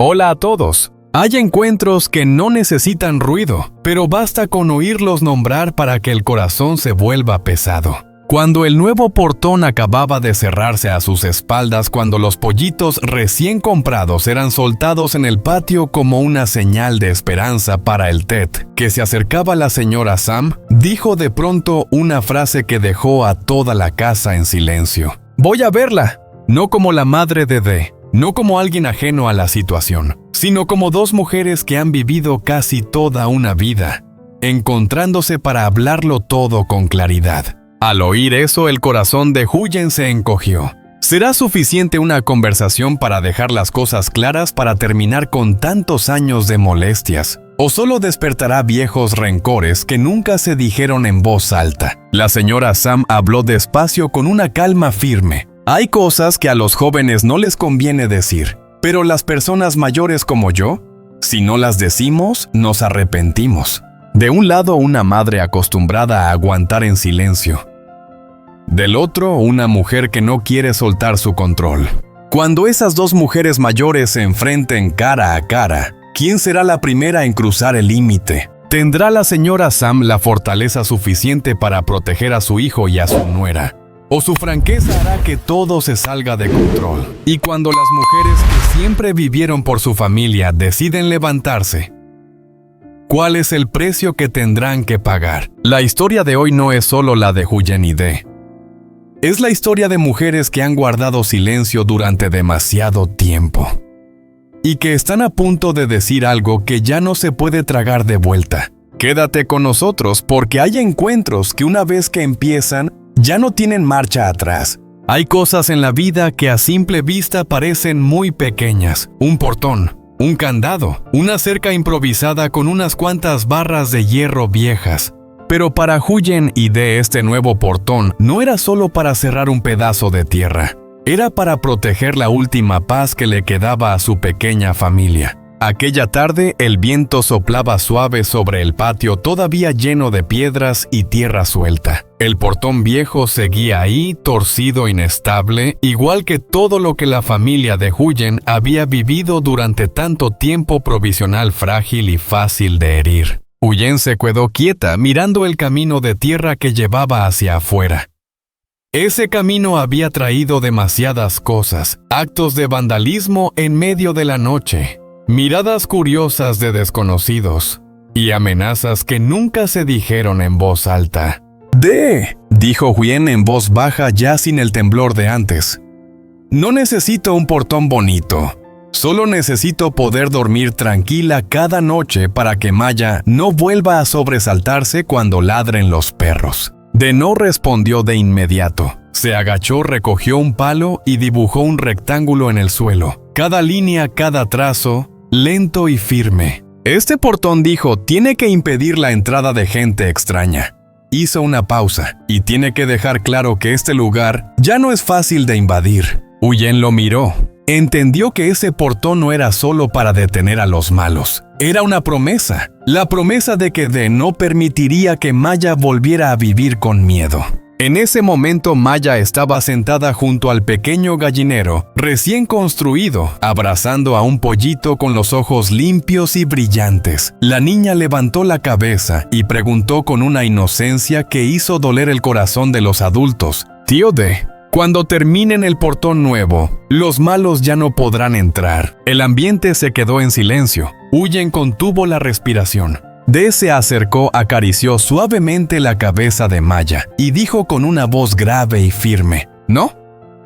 Hola a todos. Hay encuentros que no necesitan ruido, pero basta con oírlos nombrar para que el corazón se vuelva pesado. Cuando el nuevo portón acababa de cerrarse a sus espaldas, cuando los pollitos recién comprados eran soltados en el patio como una señal de esperanza para el Ted, que se acercaba la señora Sam, dijo de pronto una frase que dejó a toda la casa en silencio. Voy a verla, no como la madre de Dee, no como alguien ajeno a la situación, sino como dos mujeres que han vivido casi toda una vida, encontrándose para hablarlo todo con claridad. Al oír eso, el corazón de Huyen se encogió. ¿Será suficiente una conversación para dejar las cosas claras para terminar con tantos años de molestias? ¿O solo despertará viejos rencores que nunca se dijeron en voz alta? La señora Sam habló despacio con una calma firme. Hay cosas que a los jóvenes no les conviene decir, pero las personas mayores como yo, si no las decimos, nos arrepentimos. De un lado, una madre acostumbrada a aguantar en silencio. Del otro, una mujer que no quiere soltar su control. Cuando esas dos mujeres mayores se enfrenten cara a cara, ¿quién será la primera en cruzar el límite? ¿Tendrá la señora Sam la fortaleza suficiente para proteger a su hijo y a su nuera? ¿O su franqueza hará que todo se salga de control? Y cuando las mujeres que siempre vivieron por su familia deciden levantarse, ¿cuál es el precio que tendrán que pagar? La historia de hoy no es solo la de Huyen y Dee. Es la historia de mujeres que han guardado silencio durante demasiado tiempo y que están a punto de decir algo que ya no se puede tragar de vuelta. Quédate con nosotros porque hay encuentros que una vez que empiezan ya no tienen marcha atrás. Hay cosas en la vida que a simple vista parecen muy pequeñas. Un portón, un candado, una cerca improvisada con unas cuantas barras de hierro viejas. Pero para Huyen y Dee este nuevo portón no era solo para cerrar un pedazo de tierra. Era para proteger la última paz que le quedaba a su pequeña familia. Aquella tarde el viento soplaba suave sobre el patio todavía lleno de piedras y tierra suelta. El portón viejo seguía ahí, torcido, inestable, igual que todo lo que la familia de Huyen había vivido durante tanto tiempo, provisional, frágil y fácil de herir. Huyen se quedó quieta mirando el camino de tierra que llevaba hacia afuera. Ese camino había traído demasiadas cosas, actos de vandalismo en medio de la noche, miradas curiosas de desconocidos y amenazas que nunca se dijeron en voz alta. «Dee», dijo Huyen en voz baja ya sin el temblor de antes. «No necesito un portón bonito. Solo necesito poder dormir tranquila cada noche para que Maya no vuelva a sobresaltarse cuando ladren los perros». Dee no respondió de inmediato. Se agachó, recogió un palo y dibujó un rectángulo en el suelo. Cada línea, cada trazo, lento y firme. Este portón, dijo, tiene que impedir la entrada de gente extraña. Hizo una pausa y tiene que dejar claro que este lugar ya no es fácil de invadir. Huyen lo miró. Entendió que ese portón no era solo para detener a los malos. Era una promesa. La promesa de que Dee no permitiría que Maya volviera a vivir con miedo. En ese momento Maya estaba sentada junto al pequeño gallinero, recién construido, abrazando a un pollito con los ojos limpios y brillantes. La niña levantó la cabeza y preguntó con una inocencia que hizo doler el corazón de los adultos. «Tío Dee, cuando terminen el portón nuevo, los malos ya no podrán entrar». El ambiente se quedó en silencio. Huyen contuvo la respiración. Dee se acercó, acarició suavemente la cabeza de Maya y dijo con una voz grave y firme: «No,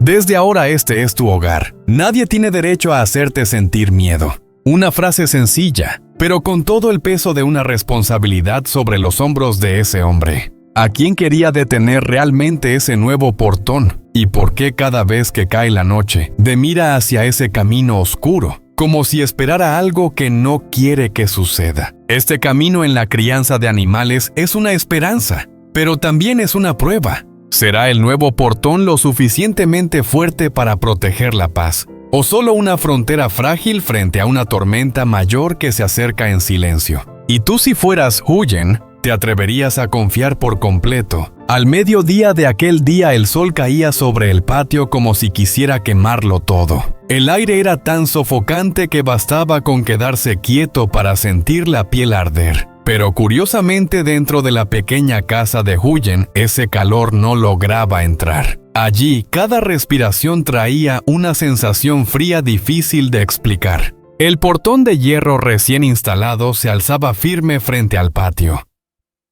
desde ahora este es tu hogar. Nadie tiene derecho a hacerte sentir miedo». Una frase sencilla, pero con todo el peso de una responsabilidad sobre los hombros de ese hombre. ¿A quién quería detener realmente ese nuevo portón? ¿Y por qué cada vez que cae la noche, Dee mira hacia ese camino oscuro, como si esperara algo que no quiere que suceda? Este camino en la crianza de animales es una esperanza, pero también es una prueba. ¿Será el nuevo portón lo suficientemente fuerte para proteger la paz? ¿O solo una frontera frágil frente a una tormenta mayor que se acerca en silencio? Y tú, si fueras Huyen, ¿te atreverías a confiar por completo Al mediodía de aquel día el sol caía sobre el patio como si quisiera quemarlo todo. El aire era tan sofocante que bastaba con quedarse quieto para sentir la piel arder. Pero curiosamente dentro de la pequeña casa de Huyen, ese calor no lograba entrar. Allí, cada respiración traía una sensación fría difícil de explicar. El portón de hierro recién instalado se alzaba firme frente al patio.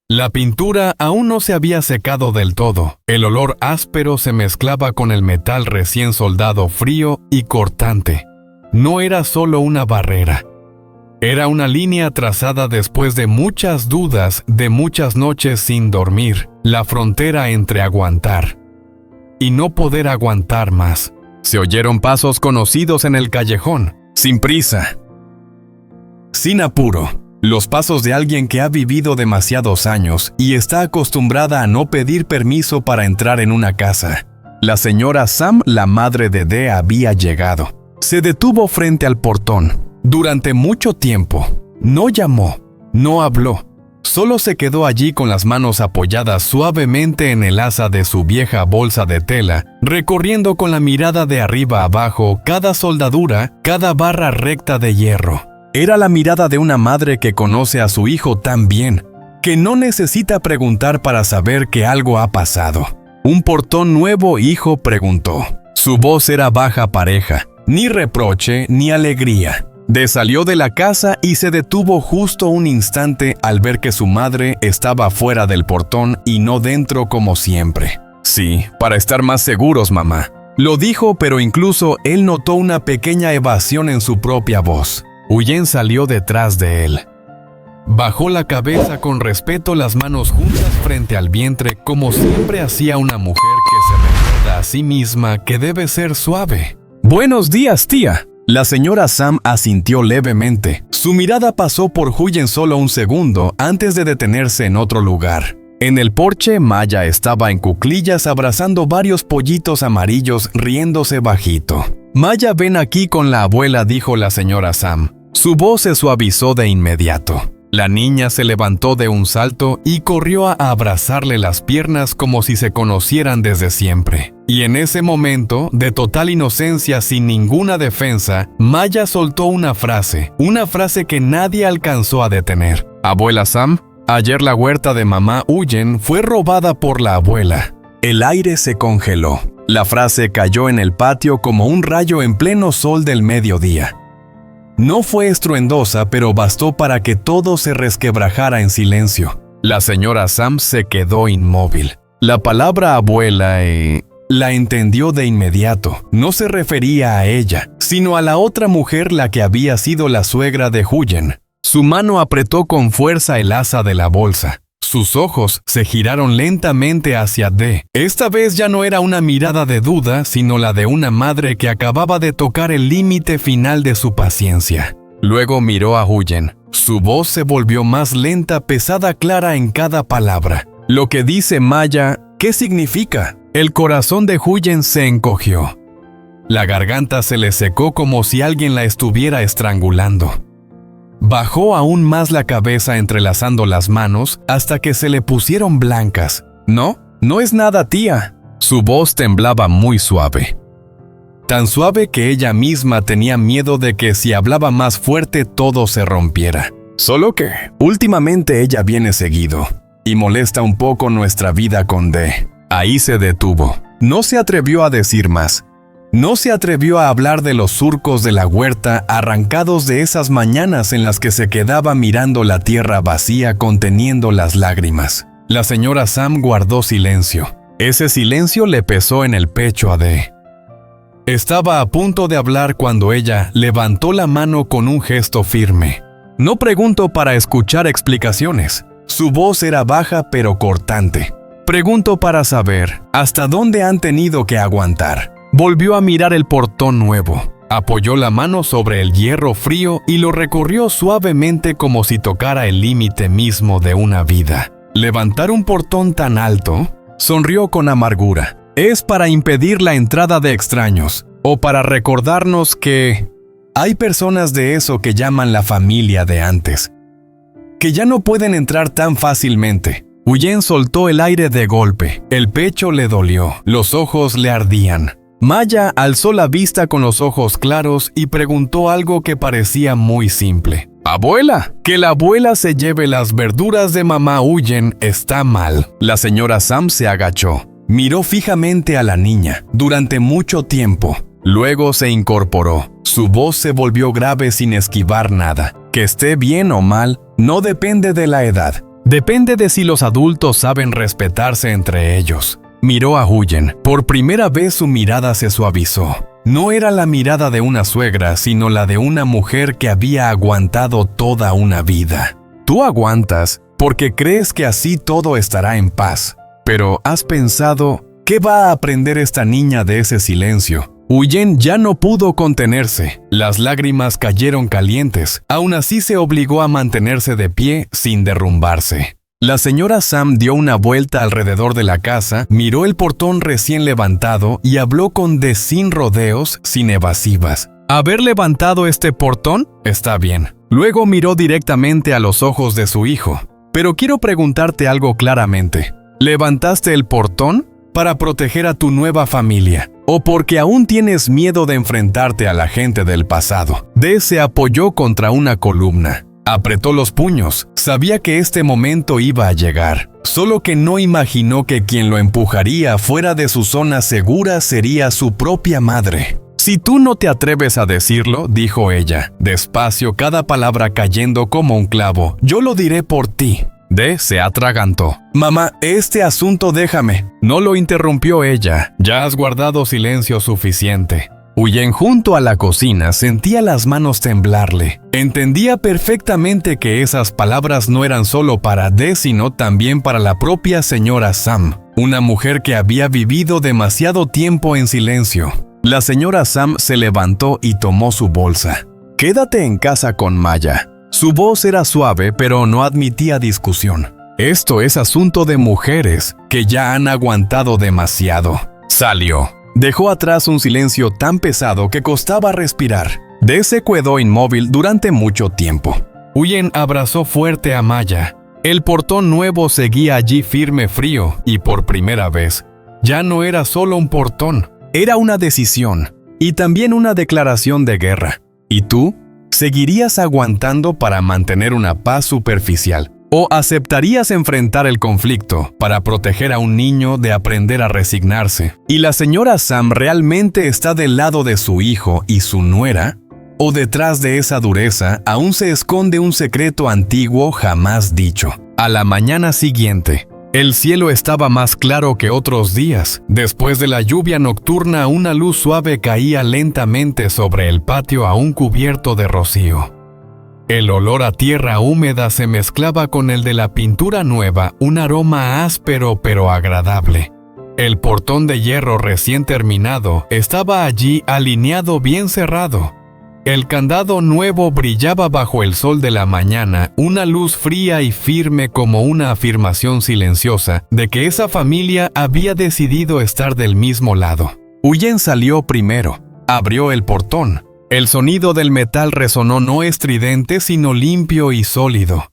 La pintura aún no se había secado del todo. El olor áspero se mezclaba con el metal recién soldado frío y cortante. No era solo una barrera. Era una línea trazada después de muchas dudas, de muchas noches sin dormir, la frontera entre aguantar y no poder aguantar más. Se oyeron pasos conocidos en el callejón, sin prisa, sin apuro. Los pasos de alguien que ha vivido demasiados años y está acostumbrada a no pedir permiso para entrar en una casa. La señora Sam, la madre de Dee, había llegado. Se detuvo frente al portón. Durante mucho tiempo, no llamó, no habló. Solo se quedó allí con las manos apoyadas suavemente en el asa de su vieja bolsa de tela, recorriendo con la mirada de arriba a abajo cada soldadura, cada barra recta de hierro. Era la mirada de una madre que conoce a su hijo tan bien, que no necesita preguntar para saber que algo ha pasado. ¿Un portón nuevo, hijo?, preguntó. Su voz era baja pareja, ni reproche ni alegría. Dee salió de la casa y se detuvo justo un instante al ver que su madre estaba fuera del portón y no dentro como siempre. Sí, para estar más seguros, mamá. Lo dijo, pero incluso él notó una pequeña evasión en su propia voz. Huyen salió detrás de él. Bajó la cabeza con respeto, las manos juntas frente al vientre, como siempre hacía una mujer que se recuerda a sí misma que debe ser suave. «Buenos días, tía». La señora Sam asintió levemente. Su mirada pasó por Huyen solo un segundo antes de detenerse en otro lugar. En el porche, Maya estaba en cuclillas abrazando varios pollitos amarillos, riéndose bajito. «Maya, ven aquí con la abuela», dijo la señora Sam. Su voz se suavizó de inmediato. La niña se levantó de un salto y corrió a abrazarle las piernas como si se conocieran desde siempre. Y en ese momento, de total inocencia sin ninguna defensa, Maya soltó una frase que nadie alcanzó a detener. «Abuela Sam, ayer la huerta de mamá Huyen fue robada por la abuela». El aire se congeló. La frase cayó en el patio como un rayo en pleno sol del mediodía. No fue estruendosa, pero bastó para que todo se resquebrajara en silencio. La señora Sam se quedó inmóvil. La palabra abuela la entendió de inmediato. No se refería a ella, sino a la otra mujer, la que había sido la suegra de Huyen. Su mano apretó con fuerza el asa de la bolsa. Sus ojos se giraron lentamente hacia Dee. Esta vez ya no era una mirada de duda, sino la de una madre que acababa de tocar el límite final de su paciencia. Luego miró a Huyen. Su voz se volvió más lenta, pesada, clara en cada palabra. «Lo que dice Maya, ¿qué significa?». El corazón de Huyen se encogió. La garganta se le secó como si alguien la estuviera estrangulando. Bajó aún más la cabeza entrelazando las manos hasta que se le pusieron blancas. «No, no es nada, tía». Su voz temblaba muy suave. Tan suave que ella misma tenía miedo de que si hablaba más fuerte todo se rompiera. «Solo que últimamente ella viene seguido y molesta un poco nuestra vida con Dee». Ahí se detuvo. No se atrevió a decir más. No se atrevió a hablar de los surcos de la huerta arrancados de esas mañanas en las que se quedaba mirando la tierra vacía conteniendo las lágrimas. La señora Sam guardó silencio. Ese silencio le pesó en el pecho a Dee. Estaba a punto de hablar cuando ella levantó la mano con un gesto firme. «No pregunto para escuchar explicaciones». Su voz era baja pero cortante. «Pregunto para saber hasta dónde han tenido que aguantar». Volvió a mirar el portón nuevo. Apoyó la mano sobre el hierro frío y lo recorrió suavemente como si tocara el límite mismo de una vida. Levantar un portón tan alto, sonrió con amargura. Es para impedir la entrada de extraños, o para recordarnos que hay personas de eso que llaman la familia de antes, que ya no pueden entrar tan fácilmente. Huyen soltó el aire de golpe. El pecho le dolió, los ojos le ardían. Maya alzó la vista con los ojos claros y preguntó algo que parecía muy simple. «Abuela, que la abuela se lleve las verduras de mamá Huyen está mal». La señora Sam se agachó. Miró fijamente a la niña durante mucho tiempo. Luego se incorporó. Su voz se volvió grave sin esquivar nada. Que esté bien o mal, no depende de la edad. Depende de si los adultos saben respetarse entre ellos. Miró a Huyen. Por primera vez su mirada se suavizó. No era la mirada de una suegra, sino la de una mujer que había aguantado toda una vida. Tú aguantas porque crees que así todo estará en paz. Pero ¿has pensado qué va a aprender esta niña de ese silencio? Huyen ya no pudo contenerse. Las lágrimas cayeron calientes. Aún así se obligó a mantenerse de pie sin derrumbarse. La señora Sam dio una vuelta alrededor de la casa, miró el portón recién levantado y habló sin rodeos, sin evasivas. ¿Haber levantado este portón? Está bien. Luego miró directamente a los ojos de su hijo. Pero quiero preguntarte algo claramente. ¿Levantaste el portón para proteger a tu nueva familia o porque aún tienes miedo de enfrentarte a la gente del pasado? D se apoyó contra una columna. Apretó los puños. Sabía que este momento iba a llegar. Solo que no imaginó que quien lo empujaría fuera de su zona segura sería su propia madre. «Si tú no te atreves a decirlo», dijo ella, despacio, cada palabra cayendo como un clavo, «yo lo diré por ti». D se atragantó. «Mamá, este asunto déjame». No lo interrumpió ella. «Ya has guardado silencio suficiente». Huyen junto a la cocina sentía las manos temblarle. Entendía perfectamente que esas palabras no eran solo para D, sino también para la propia señora Sam, una mujer que había vivido demasiado tiempo en silencio. La señora Sam se levantó y tomó su bolsa. «Quédate en casa con Maya». Su voz era suave, pero no admitía discusión. «Esto es asunto de mujeres que ya han aguantado demasiado». Salió. Dejó atrás un silencio tan pesado que costaba respirar. D se quedó inmóvil durante mucho tiempo. Huyen abrazó fuerte a Maya. El portón nuevo seguía allí firme, frío, y por primera vez, ya no era solo un portón, era una decisión, y también una declaración de guerra. ¿Y tú? ¿Seguirías aguantando para mantener una paz superficial? ¿O aceptarías enfrentar el conflicto para proteger a un niño de aprender a resignarse? ¿Y la señora Sam realmente está del lado de su hijo y su nuera? ¿O detrás de esa dureza aún se esconde un secreto antiguo jamás dicho? A la mañana siguiente, el cielo estaba más claro que otros días. Después de la lluvia nocturna, una luz suave caía lentamente sobre el patio aún cubierto de rocío. El olor a tierra húmeda se mezclaba con el de la pintura nueva, un aroma áspero pero agradable. El portón de hierro recién terminado estaba allí alineado bien cerrado. El candado nuevo brillaba bajo el sol de la mañana, una luz fría y firme como una afirmación silenciosa de que esa familia había decidido estar del mismo lado. Huyen salió primero, abrió el portón. El sonido del metal resonó no estridente, sino limpio y sólido.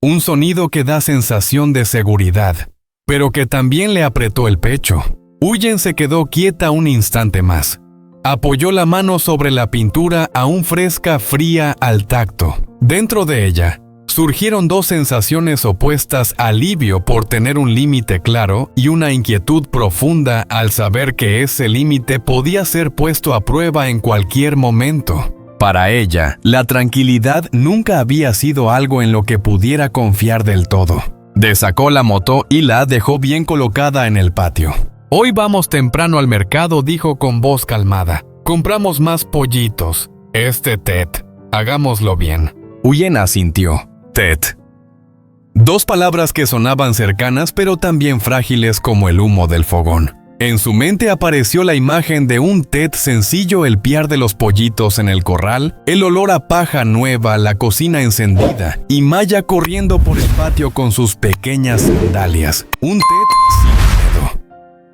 Un sonido que da sensación de seguridad, pero que también le apretó el pecho. Huyen se quedó quieta un instante más. Apoyó la mano sobre la pintura aún fresca, fría al tacto. Dentro de ella, surgieron dos sensaciones opuestas: alivio por tener un límite claro y una inquietud profunda al saber que ese límite podía ser puesto a prueba en cualquier momento. Para ella, la tranquilidad nunca había sido algo en lo que pudiera confiar del todo. Desacó la moto y la dejó bien colocada en el patio. «Hoy vamos temprano al mercado», dijo con voz calmada. «Compramos más pollitos. Ted, hagámoslo bien». Huyen asintió. Ted. Dos palabras que sonaban cercanas pero también frágiles como el humo del fogón. En su mente apareció la imagen de un Ted sencillo, el piar de los pollitos en el corral, el olor a paja nueva, la cocina encendida y Maya corriendo por el patio con sus pequeñas sandalias. Un Ted sin miedo.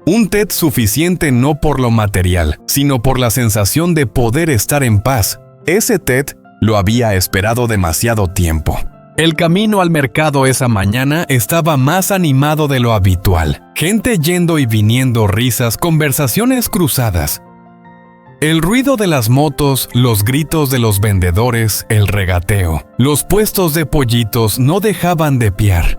Un Ted suficiente no por lo material, sino por la sensación de poder estar en paz. Ese Ted lo había esperado demasiado tiempo. El camino al mercado esa mañana estaba más animado de lo habitual. Gente yendo y viniendo, risas, conversaciones cruzadas. El ruido de las motos, los gritos de los vendedores, el regateo. Los puestos de pollitos no dejaban de piar.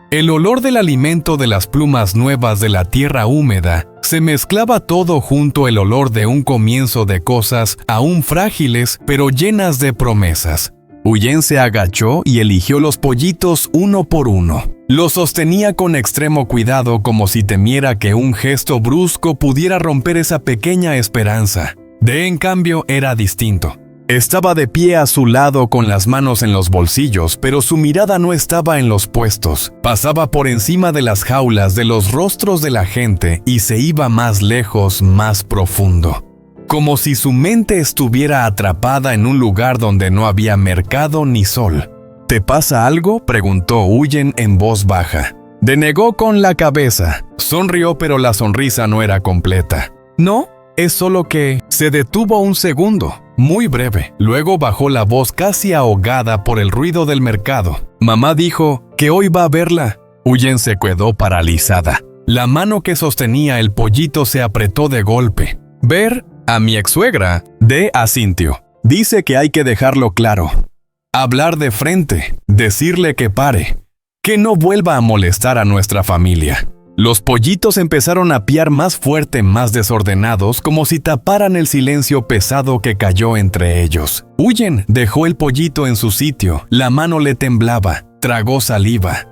El olor del alimento de las plumas nuevas de la tierra húmeda se mezclaba todo junto el olor de un comienzo de cosas aún frágiles pero llenas de promesas. Huyen se agachó y eligió los pollitos uno por uno. Los sostenía con extremo cuidado como si temiera que un gesto brusco pudiera romper esa pequeña esperanza. En cambio, era distinto. Estaba de pie a su lado con las manos en los bolsillos, pero su mirada no estaba en los puestos. Pasaba por encima de las jaulas, de los rostros de la gente y se iba más lejos, más profundo. Como si su mente estuviera atrapada en un lugar donde no había mercado ni sol. ¿Te pasa algo?, preguntó Huyen en voz baja. Denegó con la cabeza. Sonrió, pero la sonrisa no era completa. No, es solo que se detuvo un segundo. Muy breve. Luego bajó la voz casi ahogada por el ruido del mercado. Mamá dijo que hoy va a verla. Huyen se quedó paralizada. La mano que sostenía el pollito se apretó de golpe. Ver a mi ex-suegra, asintió. Dice que hay que dejarlo claro. Hablar de frente, decirle que pare, que no vuelva a molestar a nuestra familia. Los pollitos empezaron a piar más fuerte, más desordenados, como si taparan el silencio pesado que cayó entre ellos. Huyen dejó el pollito en su sitio, la mano le temblaba, tragó saliva.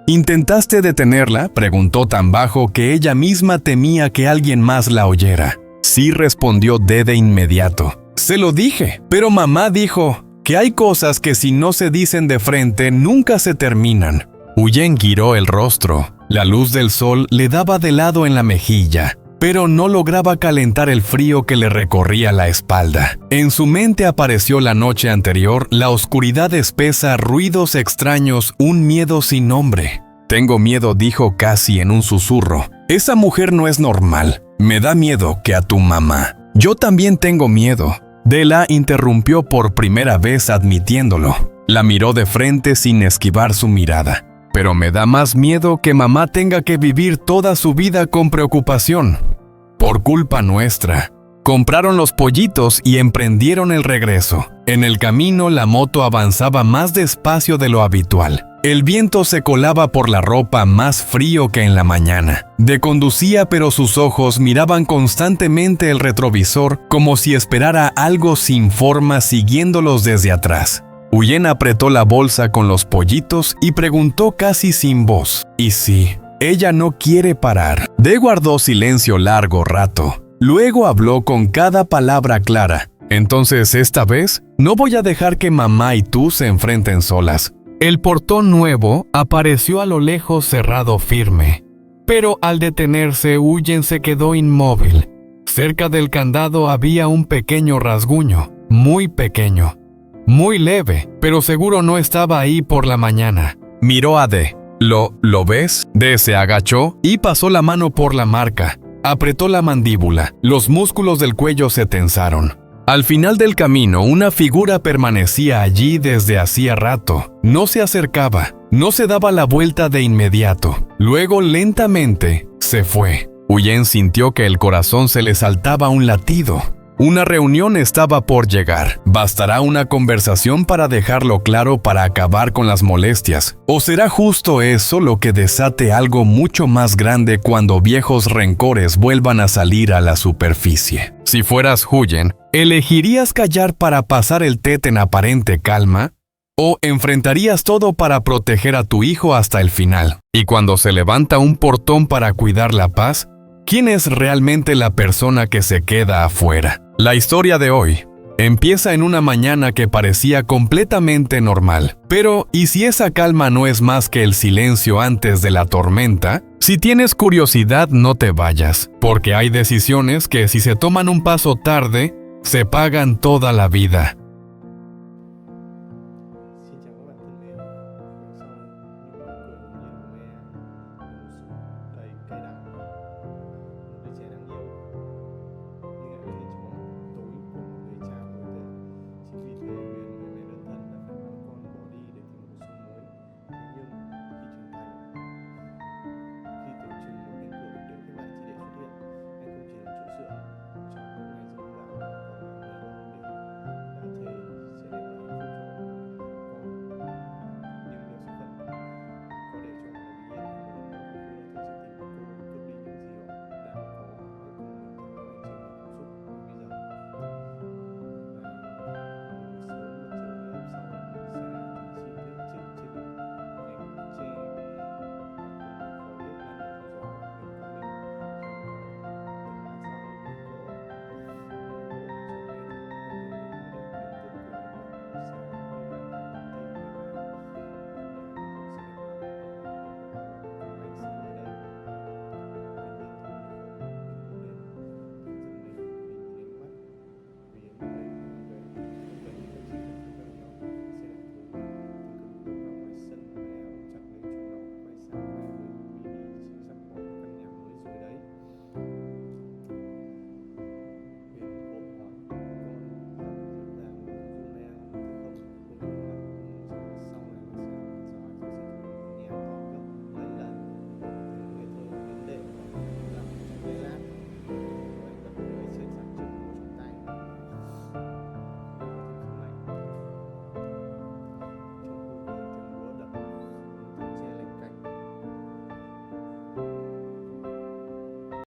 ¿Intentaste detenerla?, preguntó tan bajo que ella misma temía que alguien más la oyera. Sí, respondió de inmediato. Se lo dije, pero mamá dijo que hay cosas que si no se dicen de frente nunca se terminan. Huyen giró el rostro. La luz del sol le daba de lado en la mejilla, pero no lograba calentar el frío que le recorría la espalda. En su mente apareció la noche anterior, la oscuridad espesa, ruidos extraños, un miedo sin nombre. Tengo miedo, dijo casi en un susurro. Esa mujer no es normal. Me da miedo que a tu mamá. Yo también tengo miedo. La interrumpió por primera vez admitiéndolo. La miró de frente sin esquivar su mirada. Pero me da más miedo que mamá tenga que vivir toda su vida con preocupación. Por culpa nuestra. Compraron los pollitos y emprendieron el regreso. En el camino la moto avanzaba más despacio de lo habitual. El viento se colaba por la ropa más frío que en la mañana. Conducía, pero sus ojos miraban constantemente el retrovisor como si esperara algo sin forma siguiéndolos desde atrás. Huyen apretó la bolsa con los pollitos y preguntó casi sin voz. ¿Y sí? Ella no quiere parar. Guardó silencio largo rato. Luego habló con cada palabra clara. Entonces, esta vez, no voy a dejar que mamá y tú se enfrenten solas. El portón nuevo apareció a lo lejos cerrado firme. Pero al detenerse, Huyen se quedó inmóvil. Cerca del candado había un pequeño rasguño, muy pequeño. Muy leve, pero seguro no estaba ahí por la mañana. Miró a ¿Lo ves? Se agachó y pasó la mano por la marca. Apretó la mandíbula. Los músculos del cuello se tensaron. Al final del camino, una figura permanecía allí desde hacía rato. No se acercaba. No se daba la vuelta de inmediato. Luego, lentamente, se fue. Huyen sintió que el corazón se le saltaba un latido. Una reunión estaba por llegar. ¿Bastará una conversación para dejarlo claro para acabar con las molestias? ¿O será justo eso lo que desate algo mucho más grande cuando viejos rencores vuelvan a salir a la superficie? Si fueras Huyen, ¿elegirías callar para pasar el té en aparente calma? ¿O enfrentarías todo para proteger a tu hijo hasta el final? Y cuando se levanta un portón para cuidar la paz, ¿quién es realmente la persona que se queda afuera? La historia de hoy empieza en una mañana que parecía completamente normal. Pero, ¿y si esa calma no es más que el silencio antes de la tormenta? Si tienes curiosidad, no te vayas, porque hay decisiones que si se toman un paso tarde, se pagan toda la vida.